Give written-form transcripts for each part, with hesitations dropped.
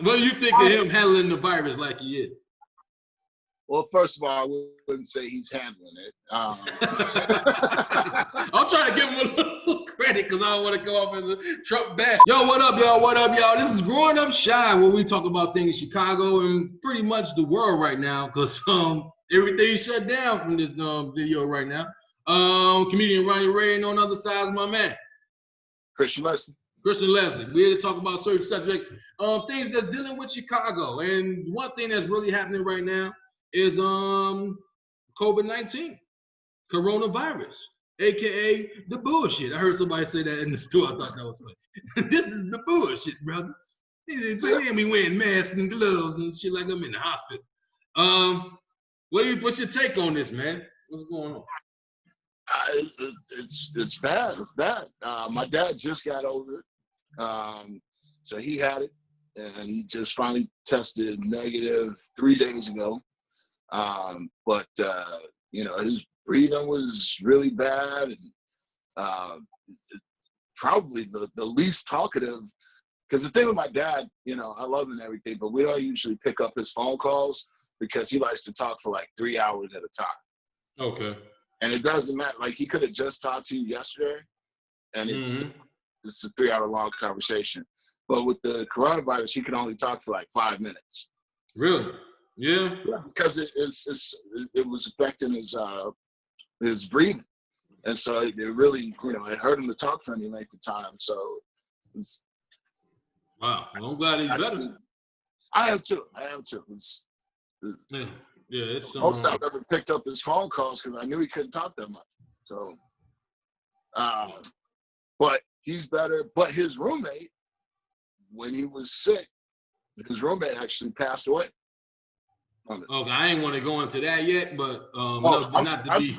What do you think of him handling the virus like he is? Well, first of all, I wouldn't say he's handling it. I'm trying to give him a little credit because I don't want to go off as a Trump bash. Yo, what up, y'all? What up, y'all? This is Growing Up Shy, where we talk about things in Chicago and pretty much the world right now because everything's shut down from this video right now. Comedian Ronnie Ray, and on the other side is my man. Khristian Leslie. Khristian Leslie. We're here to talk about certain subjects, things that's dealing with Chicago. And one thing that's really happening right now is COVID-19, coronavirus, aka the bullshit. I heard somebody say that in the store. I thought that was funny. This is the bullshit, brother. They me wearing masks and gloves and shit like I'm in the hospital. What's your take on this, man? What's going on? It's bad. It's bad. My dad just got over it. So he had it, and he just finally tested negative 3 days ago. But his breathing was really bad, and probably the least talkative. Because the thing with my dad, I love him and everything, but we don't usually pick up his phone calls because he likes to talk for like 3 hours at a time. Okay. And it doesn't matter. Like, he could have just talked to you yesterday, and it's a 3 hour long conversation. But with the coronavirus, he can only talk for like 5 minutes. Really? Yeah. Because it was affecting his breathing, and so it really it hurt him to talk for any length of time. So wow. Well, I'm glad he's better. I am too. It's most I've ever picked up his phone calls because I knew he couldn't talk that much. So, but he's better. But his roommate, when he was sick, his roommate actually passed away. Okay, I ain't want to go into that yet, but not to be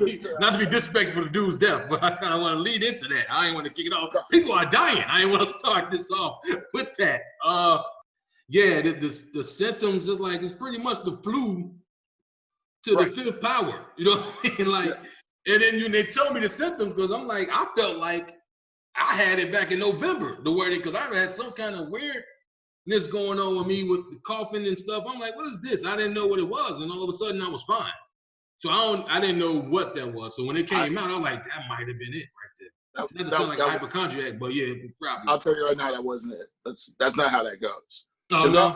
disrespectful to the dude's death, but I kind of want to lead into that. I ain't want to kick it off. People are dying. I ain't want to start this off with that. The symptoms is like it's pretty much the flu to the fifth power. You know what I mean? Like, and then they tell me the symptoms because I'm like, I felt like I had it back in November, because I had some kind of weirdness going on with me with the coughing and stuff. I'm like, what is this? I didn't know what it was, and all of a sudden I was fine. So I didn't know what that was. So when it came out, I was like, that might have been it right there. Not to sound like a hypochondriac, but yeah, probably. I'll tell you right now, that wasn't it. That's not how that goes. Oh, no.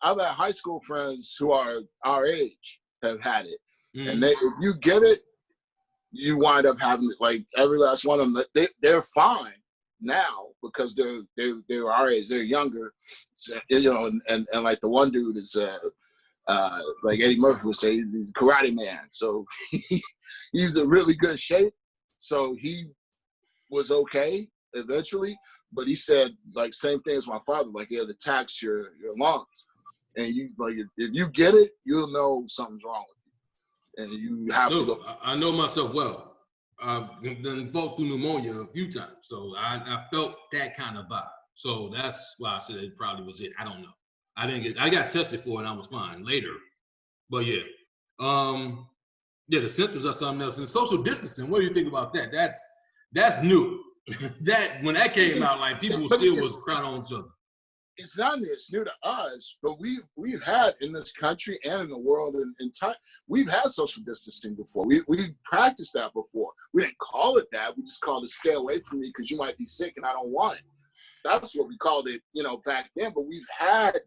I've had high school friends who are our age have had it, and if you get it, you wind up having it. Like every last one of them, they're fine now because they're our age, they're younger, so, and like the one dude is like Eddie Murphy would say, he's a karate man, so he's in really good shape. So he was okay eventually, but he said like same thing as my father, like it attacks your lungs, and you like if you get it, you'll know something's wrong with you, and you have to go. I know myself well. I've been fought through pneumonia a few times, so I felt that kind of vibe. So that's why I said it probably was it. I don't know. I got tested for it and I was fine later. But yeah. The symptoms are something else. And social distancing, what do you think about that? That's new. That when that came out, like people still was crowding on each other. It's not new. It's new to us, but we've had in this country and in the world in time, we've had social distancing before. We've practiced that before. We didn't call it that. We just called it stay away from me because you might be sick and I don't want it. That's what we called it, back then. But we've had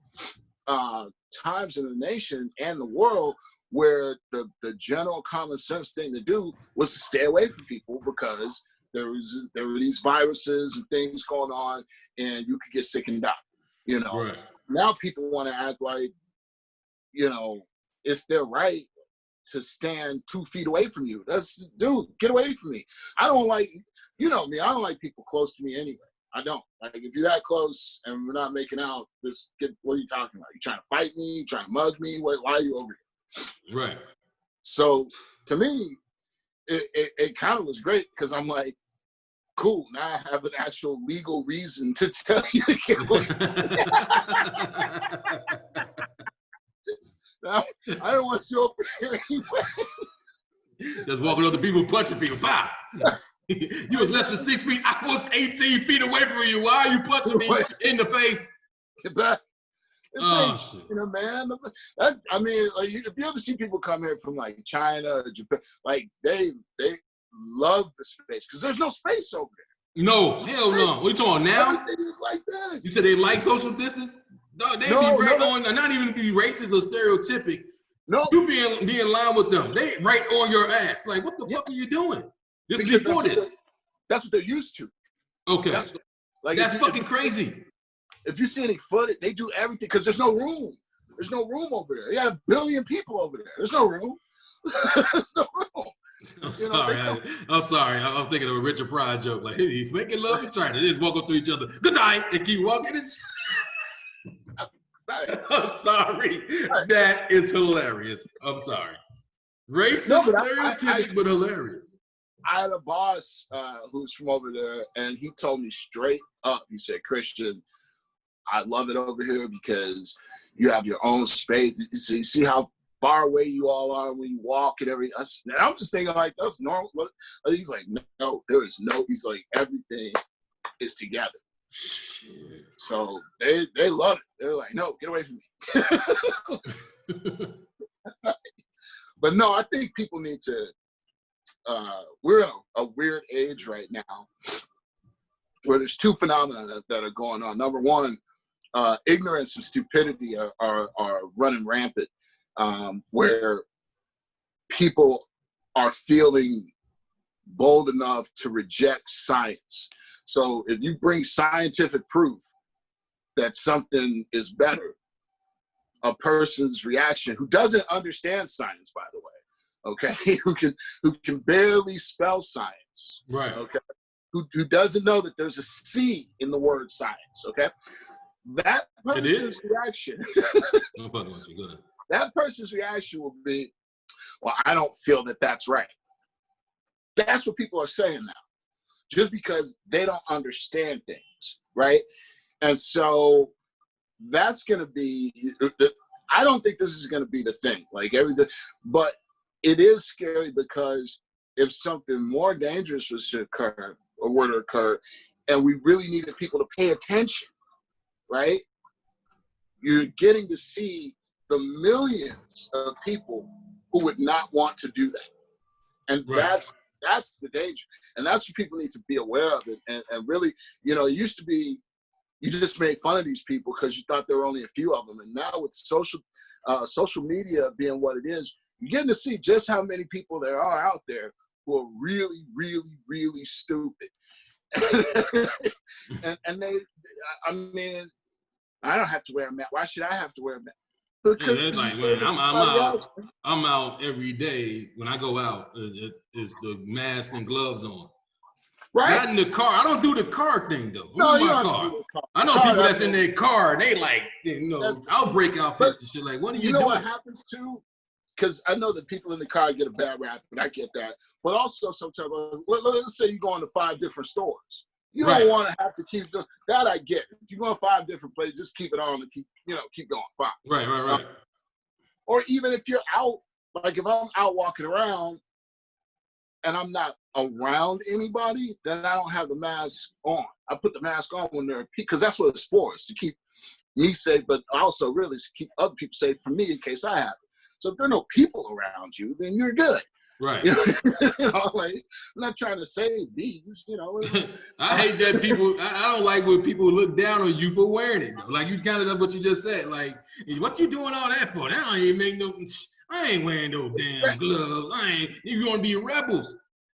times in the nation and the world where the general common sense thing to do was to stay away from people because there were these viruses and things going on, and you could get sick and die. Right. Now people want to act like, it's their right to stand 2 feet away from you. Dude, get away from me. I don't like, me, I don't like people close to me anyway. I don't. Like, if you're that close and we're not making out, what are you talking about? You trying to fight me? You trying to mug me? Why are you over here? Right. So, to me, it kind of was great because I'm like, cool, now I have an actual legal reason to tell you to get away from me. Now, I don't want you over here anyway. Just walking up to people, punching people. Pow! You was less than 6 feet. I was 18 feet away from you. Why are you punching me in the face? Get back. This ain't China, man. I mean, like, if you ever see people come here from like China or Japan, like they love the space because there's no space over there. No, hell no. What you talking about now? Everything is like this. You said they like social distance? No, they be right on, not even to be racist or stereotypic. No, you be in line with them. They right on your ass. Like, what the fuck are you doing? This is before this. That's what they're used to. Okay. That's fucking crazy. If you see any footage, they do everything because there's no room. There's no room over there. You got 1 billion people over there. There's no room. There's no room. I'm sorry. I'm thinking of a Richard Pryor joke. Like, hey, he's making love in China. They just walk up to each other. Good night, and keep walking. I'm sorry. That is hilarious. I'm sorry. Racist, stereotypic, but hilarious. I had a boss who's from over there, and he told me straight up, he said, Christian, I love it over here because you have your own space. You see how far away you all are when you walk and everything. And I'm just thinking like, that's normal. He's like, no, there is no, he's like, everything is together. So they love it. They're like, no, get away from me. But no, I think people need to, we're in a weird age right now where there's two phenomena that are going on. Number one, ignorance and stupidity are running rampant, where people are feeling bold enough to reject science. So if you bring scientific proof that something is better, a person's reaction, who doesn't understand science, by the way, okay, who can barely spell science, right? Okay, who doesn't know that there's a C in the word science, okay, that person's reaction, that person's reaction will be, well, I don't feel that that's right. That's what people are saying now, just because they don't understand things, right? And so that's going to be, I don't think this is going to be the thing, like everything, but it is scary because if something more dangerous was to occur or were to occur, and we really needed people to pay attention, right? You're getting to see the millions of people who would not want to do that. And that's the danger. And that's what people need to be aware of. And really, you know, it used to be, you just made fun of these people because you thought there were only a few of them. And now with social media being what it is, you're getting to see just how many people there are out there who are really, really, really stupid. and they, I mean, I don't have to wear a mask. Why should I have to wear a mask? Because like, man, I'm out every day. When I go out, it's the mask and gloves on. Right. Not in the car. I don't do the car thing though. No, you don't car. Do the car. I know people that's in their car. They like, you know, outbreak outfits and shit. Like, what are you doing? You know what happens too? Because I know that people in the car get a bad rap, and I get that. But also sometimes, let's say you go into 5 different stores. You don't want to have to keep doing that. I get it. If you go to 5 different places, just keep it on and keep going. Fine. Right. Or even if you're out, like if I'm out walking around and I'm not around anybody, then I don't have the mask on. I put the mask on when they're because that's what it's for. It's to keep me safe, but also really to keep other people safe for me in case I have it. So if there are no people around you, then you're good. Right. You know, like, I'm not trying to save these, you know. I hate that people, I don't like when people look down on you for wearing it. Like, you kind of that's what you just said. Like, what you doing all that for? That don't even make no, I ain't wearing no damn gloves. You want to be rebels.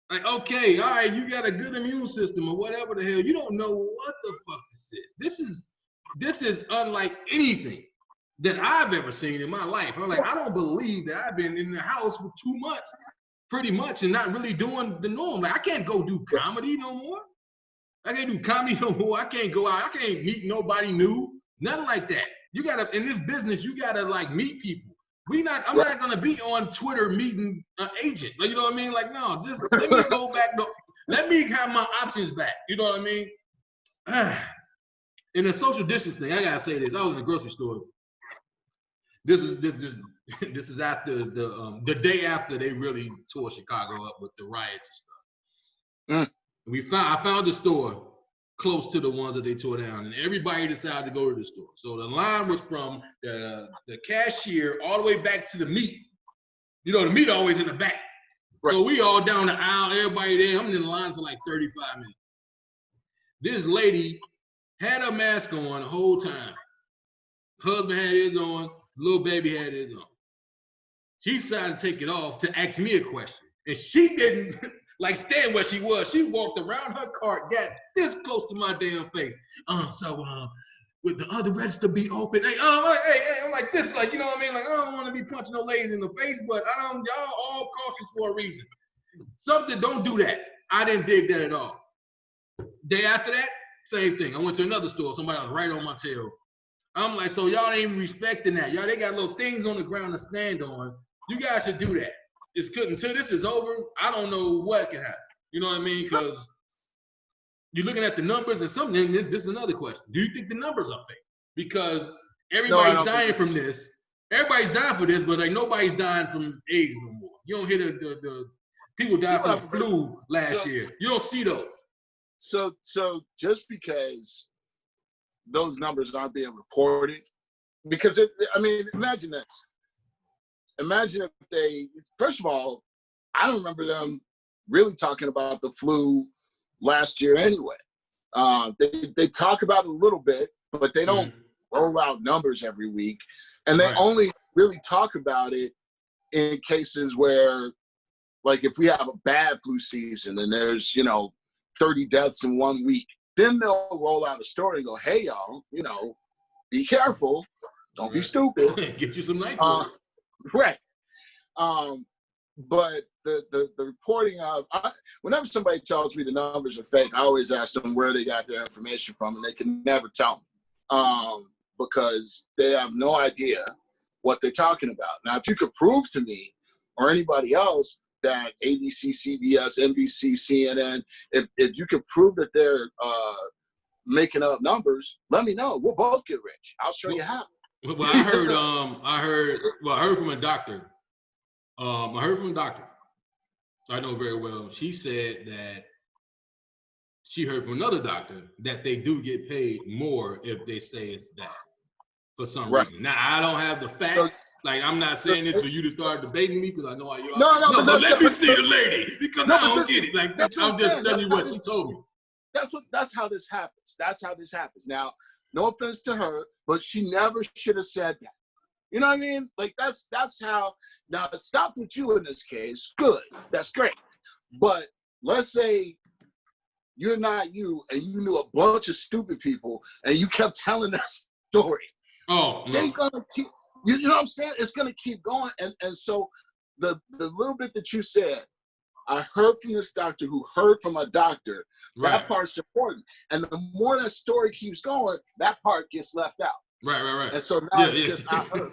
Like, okay, all right, you got a good immune system or whatever the hell. You don't know what the fuck this is. This is unlike anything that I've ever seen in my life. I'm like, I don't believe that I've been in the house for 2 months, pretty much, and not really doing the norm. Like, I can't go do comedy no more. I can't do comedy no more. I can't go out. I can't meet nobody new. Nothing like that. You gotta, in this business, you gotta like meet people. I'm not gonna be on Twitter meeting an agent. Like, you know what I mean? Like, no, just let me go back. Let me have my options back. You know what I mean? In the social distance thing, I gotta say this. I was in the grocery store. This is after the day after they really tore Chicago up with the riots and stuff. I found the store, close to the ones that they tore down, and everybody decided to go to the store. So the line was from the cashier all the way back to the meat. You know, the meat always in the back. Right. So we all down the aisle, everybody there. I'm in the line for like 35 minutes. This lady had her mask on the whole time. Husband had his on, little baby had his on. She decided to take it off to ask me a question. And she didn't like stand where she was. She walked around her cart, got this close to my damn face. Would the other register be open? Hey, I'm like this, like, you know what I mean? Like, I don't want to be punching no ladies in the face, but y'all all cautious for a reason. Something, don't do that. I didn't dig that at all. Day after that, same thing. I went to another store. Somebody was right on my tail. I'm like, so y'all ain't even respecting that. Y'all, they got little things on the ground to stand on. You guys should do that. It's good. Until this is over, I don't know what can happen. You know what I mean? Because you're looking at the numbers and something. This is another question. Do you think the numbers are fake? Because everybody's dying from this. Everybody's dying for this, but like nobody's dying from AIDS no more. You don't hear the people die from the flu last year. You don't see those. So just because those numbers aren't being reported, because imagine this. Imagine if they, first of all, I don't remember them really talking about the flu last year anyway. They talk about it a little bit, but they don't roll out numbers every week. And they only really talk about it in cases where, like if we have a bad flu season and there's, 30 deaths in 1 week, then they'll roll out a story and go, hey, y'all, be careful. Don't be stupid. Get you some NyQuil. Right. But the reporting of, whenever somebody tells me the numbers are fake, I always ask them where they got their information from, and they can never tell me because they have no idea what they're talking about. Now, if you could prove to me or anybody else that ABC, CBS, NBC, CNN, if you could prove that they're making up numbers, let me know. We'll both get rich. I'll show you how. Well, I heard from a doctor. I heard from a doctor I know very well. She said that she heard from another doctor that they do get paid more if they say it's that for some reason. Now, I don't have the facts. Like, I'm not saying this for you to start debating me because I know how you are. No, but let me see the lady because I don't get it. Like, I'm just telling you what she told me. That's how this happens. That's how this happens. Now, no offense to her, but she never should have said that. You know what I mean? Like, that's how. Now, it stopped with you in this case. Good. That's great. But let's say you're not you and you knew a bunch of stupid people and you kept telling that story. Oh, no. They're going to keep, you know what I'm saying? It's going to keep going. And so the little bit that you said, I heard from this doctor who heard from a doctor, that part's important. And the more that story keeps going, that part gets left out. Right. And so now it's just not heard.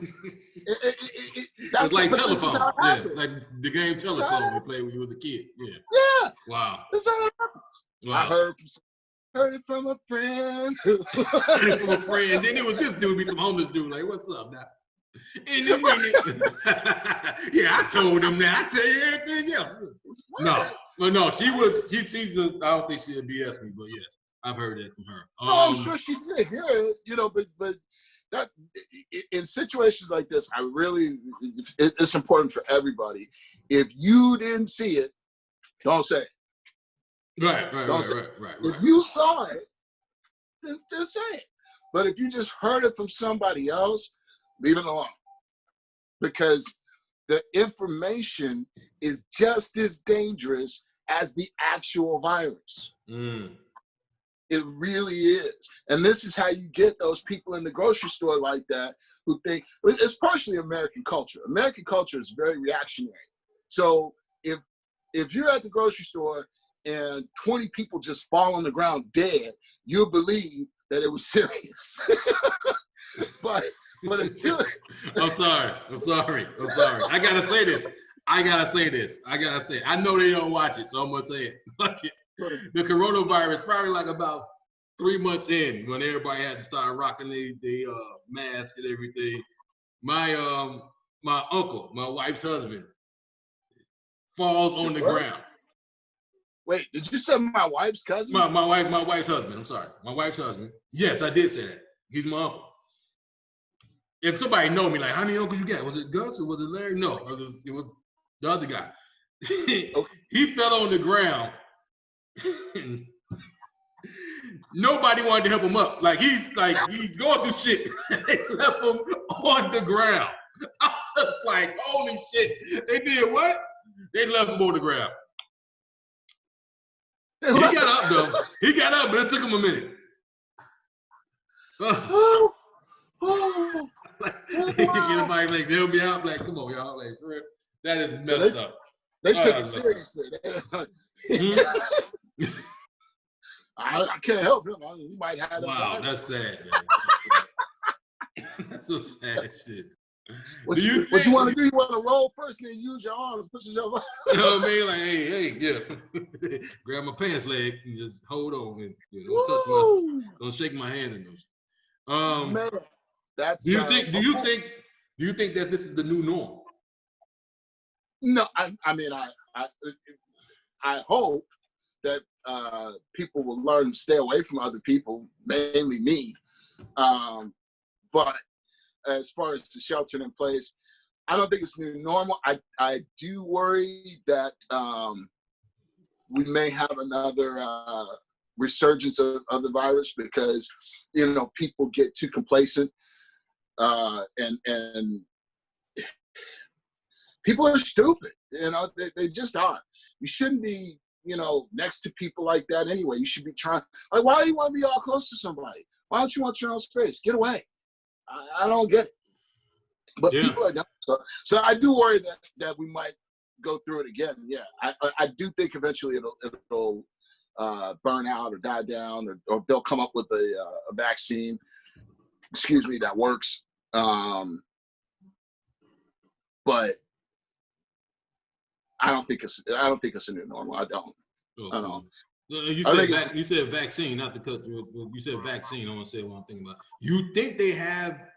It's like telephone. Like the game telephone you played when you was a kid. Yeah. Wow. That's how it happens. Wow. I heard it from a friend. From a friend. Then it was this dude, be some homeless dude. Like, what's up now? Yeah, I told him that. I tell you everything else. No, she sees I don't think she'll BS me, but yes, I've heard that from her. No, I'm sure she did hear it, but that in situations like this, it's important for everybody. If you didn't see it, don't say it. Right. If you saw it, then just say it. But if you just heard it from somebody else, leave it alone. Because the information is just as dangerous as the actual virus. It really is. And this is how you get those people in the grocery store like that who think, it's partially American culture. American culture is very reactionary. So if you're at the grocery store and 20 people just fall on the ground dead, you'll believe that it was serious. but until I'm sorry. I gotta say this. I know they don't watch it, so I'm gonna say it. Fuck it. The coronavirus probably like about 3 months in when everybody had to start rocking the mask and everything. My uncle, my wife's husband, falls on the ground. Wait, did you say my wife's cousin? My wife's husband. I'm sorry, my wife's husband. Yes, I did say that. He's my uncle. If somebody know me, like, how many uncles you got? Was it Gus or was it Larry? No, it was the other guy. He fell on the ground. Nobody wanted to help him up. He's going through shit. They left him on the ground. I was like, holy shit. They did what? They left him on the ground. He got up though. He got up, but it took him a minute. Anybody like help me out? Like, come on, y'all. Like, that is messed up. They took it seriously. I can't help him. He might have. Wow, that's sad, man. That's so sad shit. What you want to do? You want to roll first and then use your arms, push yourself up. You know what I mean? Like, hey, yeah. Grab my pants leg and just hold on and don't touch don't shake my hand in those. Man, that's. Do you think that this is the new norm? No, I mean, I hope that people will learn to stay away from other people, mainly me. But as far as the sheltering in place, I don't think it's new normal. I do worry that we may have another resurgence of the virus because, people get too complacent and people are stupid. They just are. You shouldn't be, next to people like that anyway. You should be trying. Like, why do you want to be all close to somebody? Why don't you want your own space? Get away. I don't get it. But people are dumb. So I do worry that we might go through it again. Yeah, I do think eventually it'll burn out or die down, or they'll come up with a vaccine. Excuse me, that works. But I don't think it's a new normal. I don't. Okay. I don't. You said vaccine, not to cut through. You said vaccine. I want to say what I'm thinking about. You think they have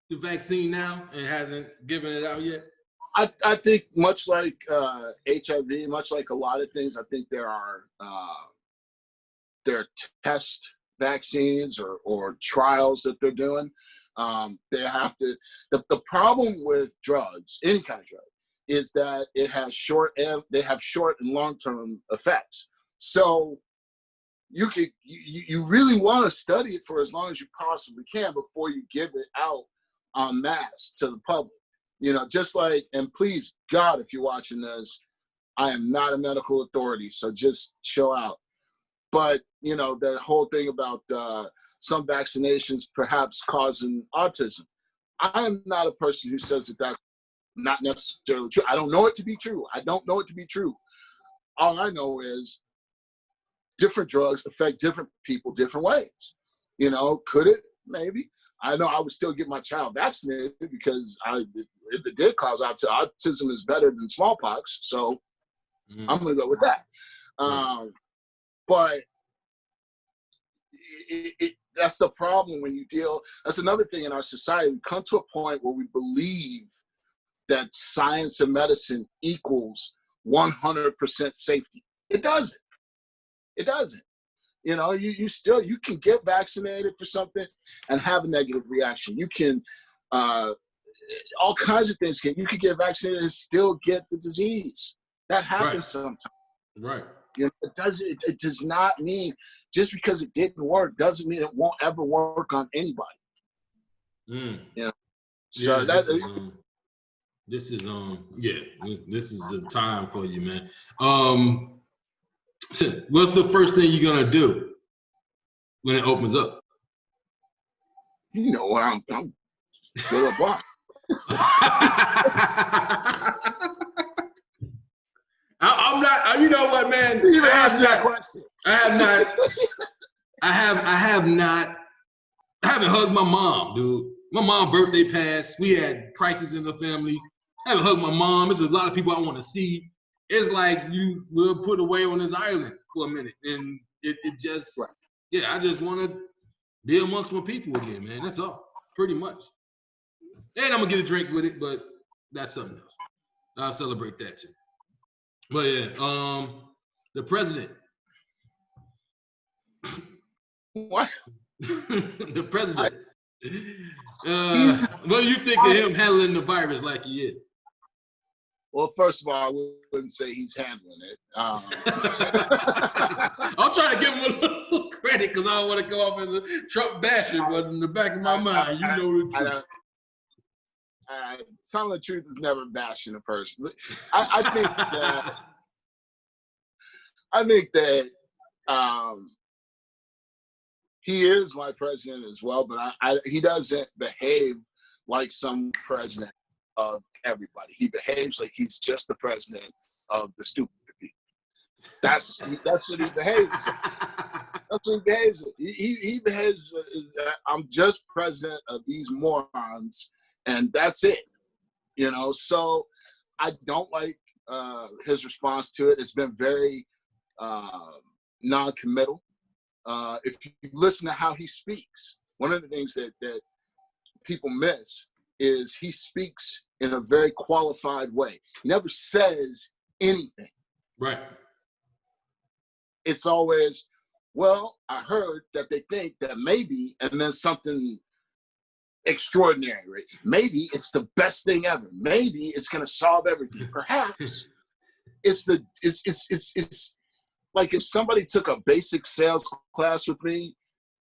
the vaccine now and hasn't given it out yet? I think much like HIV, much like a lot of things, I think there are test vaccines or trials that they're doing. They have to. The problem with drugs, any kind of drug, is that they have short and long-term effects. So you really want to study it for as long as you possibly can before you give it out en masse to the public. Just like, and please, God, if you're watching this, I am not a medical authority, so just chill out. But, the whole thing about some vaccinations perhaps causing autism. I am not a person who says that that's not necessarily true. I don't know it to be true. All I know is different drugs affect different people different ways. Could it? Maybe. I know I would still get my child vaccinated because if it did cause autism is better than smallpox. So I'm going to go with that. But that's the problem when you that's another thing in our society. We come to a point where we believe that science and medicine equals 100% safety. It doesn't. You can get vaccinated for something and have a negative reaction. You can, all kinds of things. You can get vaccinated and still get the disease. That happens sometimes. Right. It does not mean just because it didn't work doesn't mean it won't ever work on anybody. So this is the time for you, man. What's the first thing you're gonna do when it opens up? I'm still a block. I'm not. You know what, man? I haven't hugged my mom, dude. My mom's birthday passed. We had crisis in the family. I haven't hugged my mom. There's a lot of people I want to see. It's like you were put away on this island for a minute, and it just, I just want to be amongst my people again, man. That's all, pretty much. And I'm gonna get a drink with it, but that's something else. I'll celebrate that too. But the president What? The president. What do you think of him handling the virus like he is? Well, first of all, I wouldn't say he's handling it. I'm trying to give him a little credit because I don't want to go off as a Trump basher, but in the back of my mind, you know the truth. Telling the truth is never bashing a person. I think that he is my president as well, but he doesn't behave like some president of everybody. He behaves like he's just the president of the stupid people. That's what he behaves like. That's what he behaves like. He behaves, I'm just president of these morons, and that's it. You know, so I don't like his response to it. It's been very non-committal. If you listen to how he speaks, one of the things that people miss is he speaks in a very qualified way. He never says anything. Right. It's always, well, I heard that they think that maybe, and then something extraordinary. Right? Maybe it's the best thing ever. Maybe it's going to solve everything. Perhaps it's like if somebody took a basic sales class with me,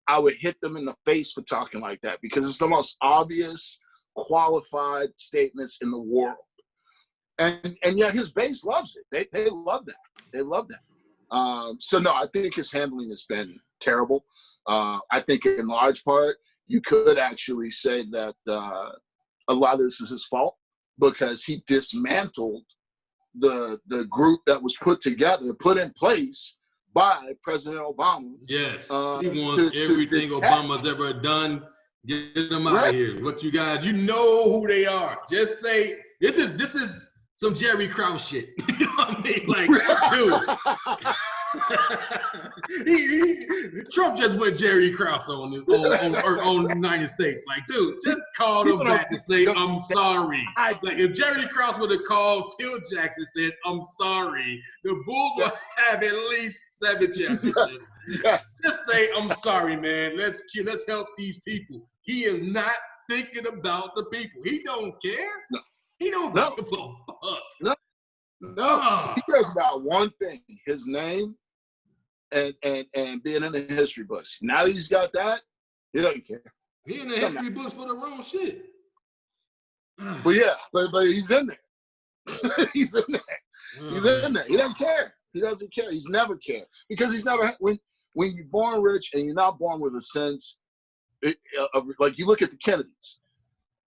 I would hit them in the face for talking like that because it's the most obvious, qualified statements in the world. And yet his base loves it. They love that. They love that. So no, I think his handling has been terrible. I think in large part, you could actually say that a lot of this is his fault because he dismantled the group that was put in place by President Obama. Yes, he wants everything Obama's ever done. Get them out of here. What you guys, you know who they are. Just say this is some Jerry Krause shit. You know what I mean? Like, dude. Trump just went Jerry Krause on the United States. Like, dude, just call them back and say, I'm sorry. Like, if Jerry Krause would have called Phil Jackson and said, I'm sorry, the Bulls would have at least 7 championships. Yes. Just say, I'm sorry, man. Let's help these people. He is not thinking about the people. He don't care. No. He don't give a fuck. No. He cares about one thing, his name and being in the history books. Now that he's got that, he doesn't care. He in the history books for the wrong shit. But yeah, but he's in there. He's in there. He's in there. He doesn't care. He doesn't care. He's never cared. Because he's never, when you're born rich and you're not born with a sense of, like, you look at the Kennedys.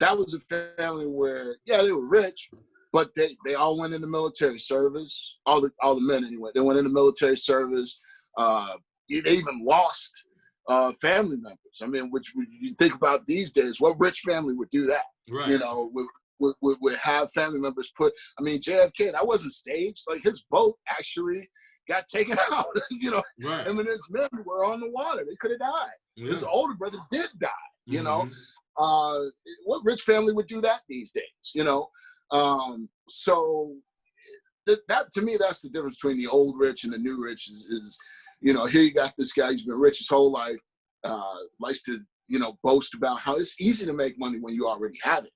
That was a family where, yeah, they were rich, but they all went into military service. All the men anyway. They went into military service. They even lost family members. I mean, which you think about these days, what rich family would do that? Right. You know, would have family members put. I mean, JFK, that wasn't staged. Like, his boat actually got taken out. You know, right. Him and his men were on the water. They could have died. Yeah. His older brother did die. You know, what rich family would do that these days? You know. So that to me, that's the difference between the old rich and the new rich is, you know, here you got this guy who's been rich his whole life, likes to, you know, boast about how it's easy to make money when you already have it.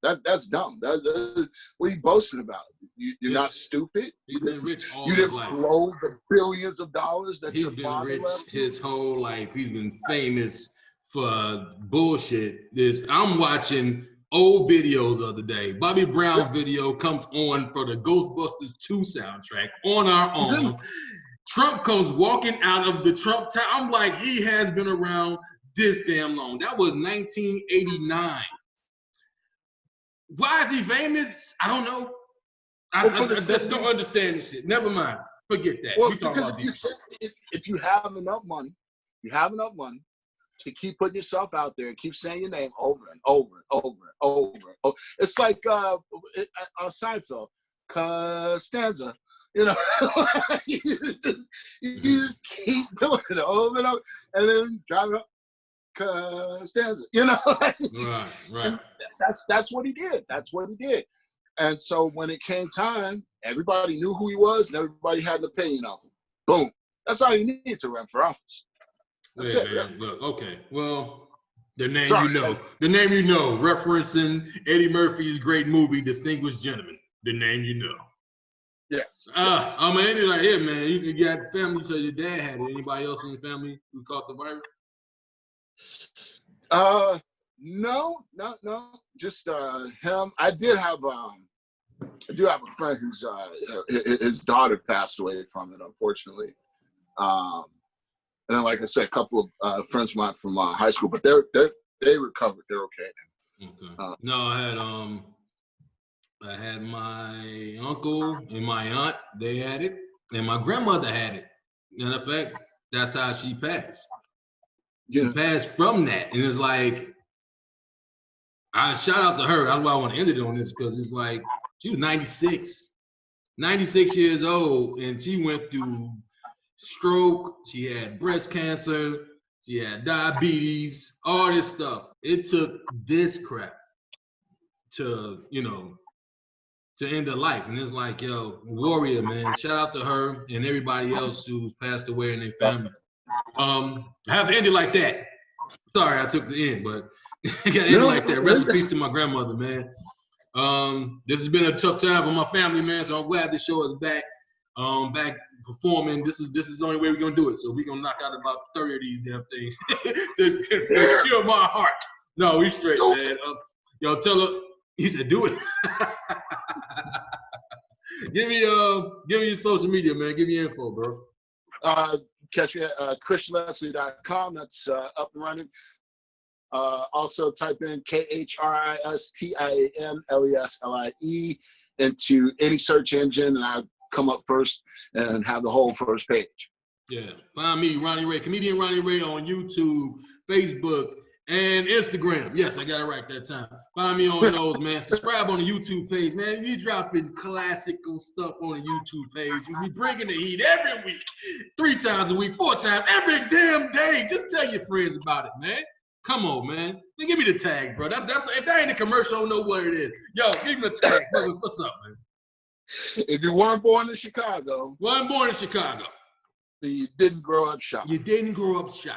That's dumb. What are you boasting about? You're not stupid. He's been rich all you his didn't life. blow the billions of dollars that he's your been father rich left. His whole life. He's been famous for bullshit. I'm watching old videos of the day. Bobby Brown video comes on for the Ghostbusters 2 soundtrack on our own. Trump comes walking out of the Trump Tower. I'm like, he has been around this damn long. That was 1989. Why is he famous? I don't know. I just don't understand this shit. Never mind. Forget that. Well, because if you have enough money, to keep putting yourself out there and keep saying your name over and over and over and over. It's like Seinfeld, Costanza. You know, you just keep doing it over and over, and then drive up Costanza. You know, right. That's what he did. That's what he did. And so when it came time, everybody knew who he was, and everybody had an opinion of him. Boom. That's all you need to run for office. That's Wait, it. man, look, okay. Well, the name you know, referencing Eddie Murphy's great movie, Distinguished Gentleman. The name you know. Yes. I'm gonna end it right here, man. You can get family, so your dad had it. Anybody else in the family who caught the virus? No. Just him. I do have a friend who's his daughter passed away from it, unfortunately. And then, like I said, a couple of friends of mine from high school, but they recovered. They're okay. Okay. No, I had my uncle and my aunt. They had it, and my grandmother had it. Matter of fact, that's how she passed. She passed from that, and it's like, I shout out to her. That's why I want to end it on this, because it's like she was 96 years old, and she went through stroke. She had breast cancer. She had diabetes. All this stuff. It took this crap to end her life. And it's like, yo, warrior, man. Shout out to her and everybody else who's passed away in their family. I have to end it like that. Sorry, I took the end, but I got to end it like that. Rest in peace to my grandmother, man. This has been a tough time for my family, man. So I'm glad this show is back, back performing. This is the only way we're gonna do it. So we're gonna knock out about 30 of these damn things to cure my heart. No, we straight, man. Yo, tell her. He said, "Do it." Give me your social media, man. Give me your info, bro. Catch me at KhristianLeslie.com. That's up and running. Also type in KhristianLeslie into any search engine, and I come up first and have the whole first page. Yeah. Find me, Ronnie Ray, comedian Ronnie Ray, on YouTube, Facebook, and Instagram. Yes, I got it right that time. Find me on those, man. Subscribe on the YouTube page, man. We dropping classical stuff on the YouTube page. We bringing the heat every week, 3 times a week, 4 times, every damn day. Just tell your friends about it, man. Come on, man. Give me the tag, bro. That's if that ain't a commercial, I don't know what it is. Yo, give me the tag. What's up, man? If you weren't born in Chicago. Wasn't born in Chicago. You didn't grow up shy. You didn't grow up shy.